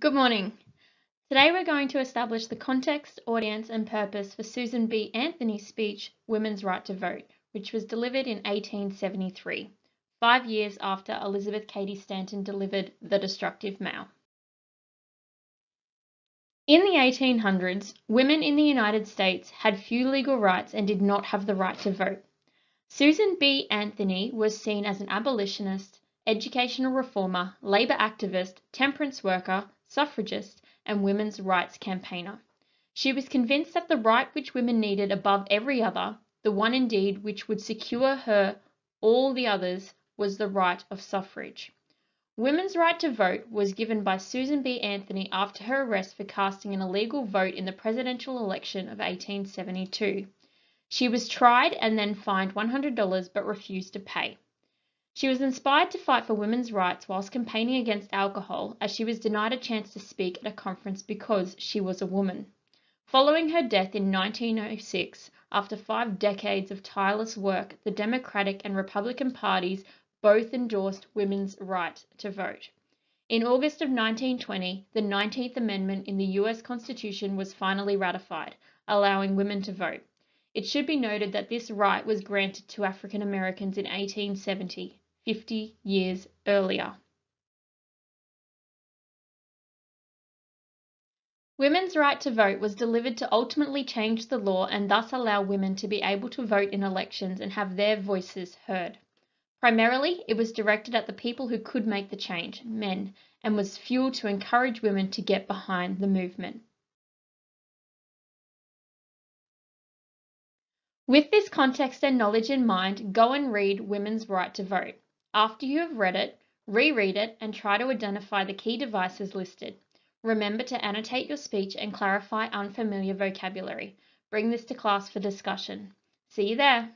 Good morning. Today we're going to establish the context, audience, and purpose for Susan B. Anthony's speech, Women's Right to Vote, which was delivered in 1873, 5 years after Elizabeth Cady Stanton delivered The Destructive Male. In the 1800s, women in the United States had few legal rights and did not have the right to vote. Susan B. Anthony was seen as an abolitionist, educational reformer, labor activist, temperance worker, suffragist, and women's rights campaigner. She was convinced that the right which women needed above every other, the one indeed which would secure her all the others, was the right of suffrage. Women's right to vote was given by Susan B. Anthony after her arrest for casting an illegal vote in the presidential election of 1872. She was tried and then fined $100 but refused to pay. She was inspired to fight for women's rights whilst campaigning against alcohol, as she was denied a chance to speak at a conference because she was a woman. Following her death in 1906, after 5 decades of tireless work, the Democratic and Republican parties both endorsed women's right to vote. In August of 1920, the 19th Amendment in the U.S. Constitution was finally ratified, allowing women to vote. It should be noted that this right was granted to African Americans in 1870, 50 years earlier. Women's right to vote was delivered to ultimately change the law and thus allow women to be able to vote in elections and have their voices heard. Primarily, it was directed at the people who could make the change, men, and was fuel to encourage women to get behind the movement. With this context and knowledge in mind, go and read Women's Right to Vote. After you have read it, reread it and try to identify the key devices listed. Remember to annotate your speech and clarify unfamiliar vocabulary. Bring this to class for discussion. See you there.